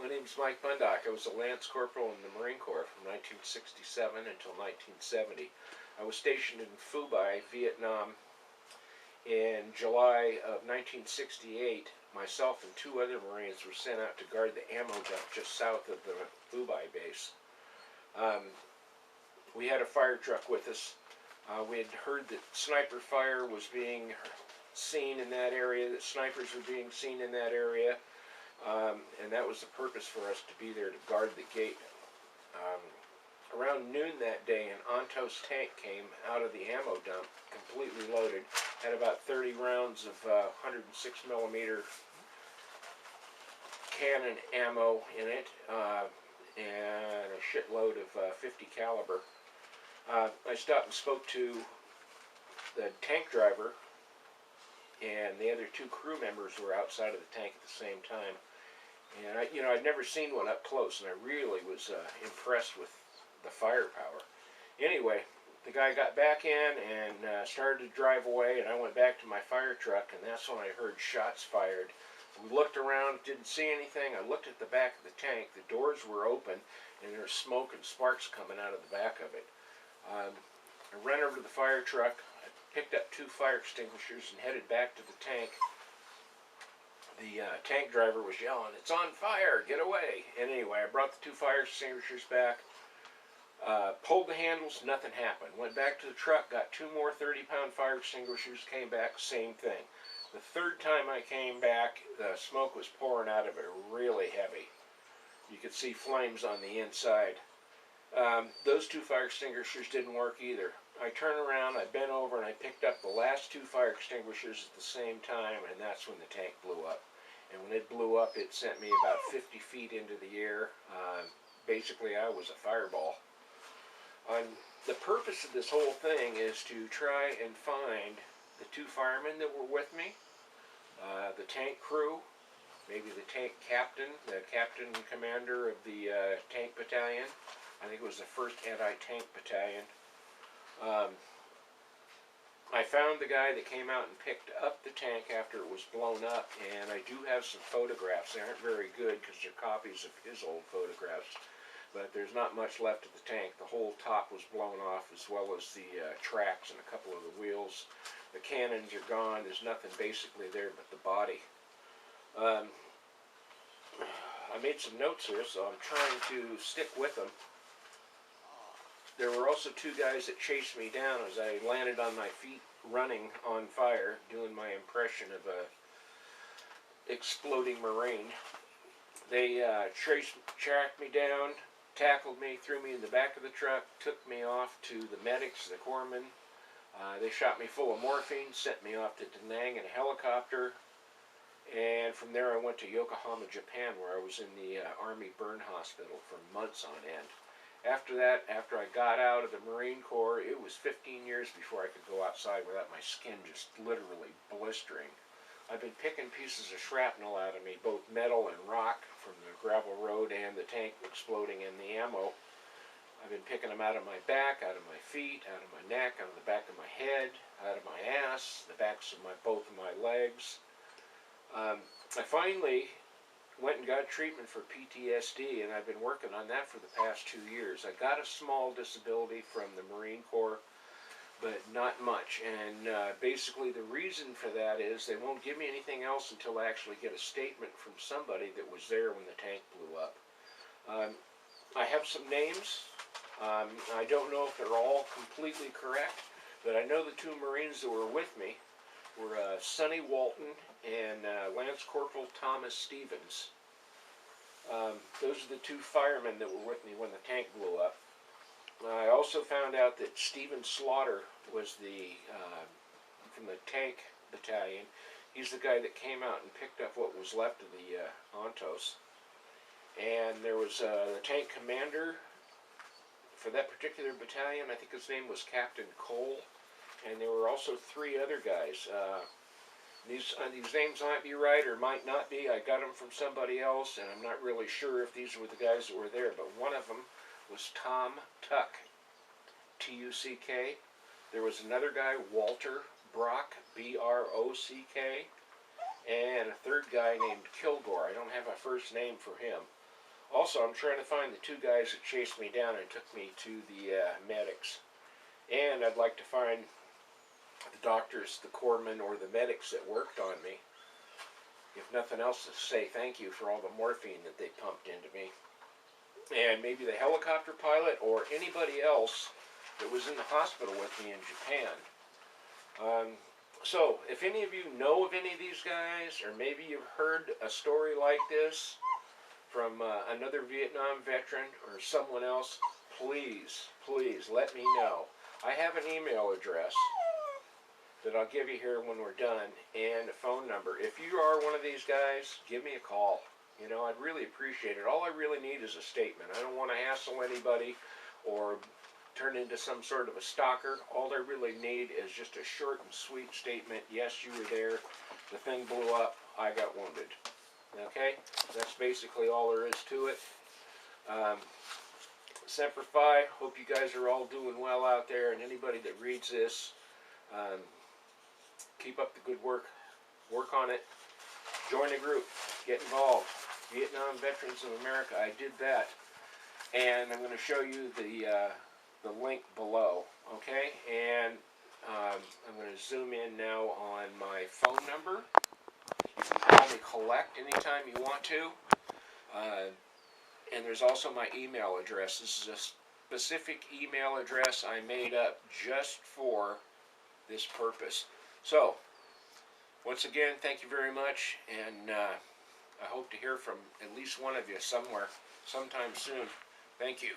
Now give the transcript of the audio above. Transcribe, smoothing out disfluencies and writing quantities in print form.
My name's Mike Bundock. I was a Lance Corporal in the Marine Corps from 1967 until 1970. I was stationed in Phu Bai, Vietnam. In July of 1968, myself and two other Marines were sent out to guard the ammo dump just south of the Phu Bai base. We had a fire truck with us. We had heard that sniper fire was being seen in that area, that snipers were being seen in that area. And that was the purpose for us to be there to guard the gate. Around noon that day, an Ontos tank came out of the ammo dump, completely loaded, had about 30 rounds of 106 millimeter cannon ammo in it, and a shitload of 50 caliber. I stopped and spoke to the tank driver, and the other two crew members were outside of the tank at the same time. And I'd never seen one up close, and I really was impressed with the firepower. Anyway, the guy got back in and started to drive away, and I went back to my fire truck, and that's when I heard shots fired. We looked around, didn't see anything. I looked at the back of the tank. The doors were open, and there was smoke and sparks coming out of the back of it. I ran over to the fire truck. I picked up two fire extinguishers and headed back to the tank. The tank driver was yelling, "It's on fire, get away." And anyway, I brought the two fire extinguishers back, pulled the handles, nothing happened. Went back to the truck, got two more 30-pound fire extinguishers, came back, same thing. The third time I came back, the smoke was pouring out of it really heavy. You could see flames on the inside. Those two fire extinguishers didn't work either. I turned around, I bent over, and I picked up the last two fire extinguishers at the same time, and that's when the tank blew up. And when it blew up, it sent me about 50 feet into the air. Basically, I was a fireball. The purpose of this whole thing is to try and find the two firemen that were with me, the tank crew, maybe the tank captain, the captain commander of the tank battalion. I think it was the 1st Anti-Tank Battalion. I found the guy that came out and picked up the tank after it was blown up, and I do have some photographs. They aren't very good because they're copies of his old photographs, but there's not much left of the tank. The whole top was blown off, as well as the tracks and a couple of the wheels. The cannons are gone. There's nothing basically there but the body. I made some notes here, so I'm trying to stick with them. There were also two guys that chased me down as I landed on my feet, running on fire, doing my impression of a exploding Marine. They tracked me down, tackled me, threw me in the back of the truck, took me off to the medics, the corpsmen. They shot me full of morphine, sent me off to Da Nang in a helicopter, and from there I went to Yokohama, Japan, where I was in the Army burn hospital for months on end. After that, after I got out of the Marine Corps, it was 15 years before I could go outside without my skin just literally blistering. I've been picking pieces of shrapnel out of me, both metal and rock, from the gravel road and the tank exploding in the ammo. I've been picking them out of my back, out of my feet, out of my neck, out of the back of my head, out of my ass, the backs of both of my legs. I finally went and got treatment for PTSD, and I've been working on that for the past 2 years. I got a small disability from the Marine Corps, but not much. And basically the reason for that is they won't give me anything else until I actually get a statement from somebody that was there when the tank blew up. I have some names. I don't know if they're all completely correct, but I know the two Marines that were with me were Sonny Walton and Lance Corporal Thomas Stevens. Those are the two firemen that were with me when the tank blew up. I also found out that Stephen Slaughter was from the tank battalion. He's the guy that came out and picked up what was left of the Ontos. And there was the tank commander for that particular battalion. I think his name was Captain Cole. And there were also three other guys. These names might be right or might not be. I got them from somebody else, and I'm not really sure if these were the guys that were there. But one of them was Tom Tuck, T-U-C-K. There was another guy, Walter Brock, B-R-O-C-K. And a third guy named Kilgore. I don't have a first name for him. Also, I'm trying to find the two guys that chased me down and took me to the medics. And I'd like to find the doctors, the corpsmen, or the medics that worked on me. If nothing else, to say thank you for all the morphine that they pumped into me. And maybe the helicopter pilot or anybody else that was in the hospital with me in Japan. So, if any of you know of any of these guys, or maybe you've heard a story like this from another Vietnam veteran or someone else, please, please let me know. I have an email address that I'll give you here when we're done, and a phone number. If you are one of these guys, give me a call. You know, I'd really appreciate it. All I really need is a statement. I don't want to hassle anybody or turn into some sort of a stalker. All I really need is just a short and sweet statement. Yes, you were there. The thing blew up. I got wounded. Okay? That's basically all there is to it. Semper Fi. Hope you guys are all doing well out there, and anybody that reads this, keep up the good work. Work on it. Join a group. Get involved. Vietnam Veterans of America. I did that. And I'm going to show you the link below. Okay? And I'm going to zoom in now on my phone number. You can call me collect anytime you want to. And there's also my email address. This is a specific email address I made up just for this purpose. So, once again, thank you very much, and I hope to hear from at least one of you somewhere, sometime soon. Thank you.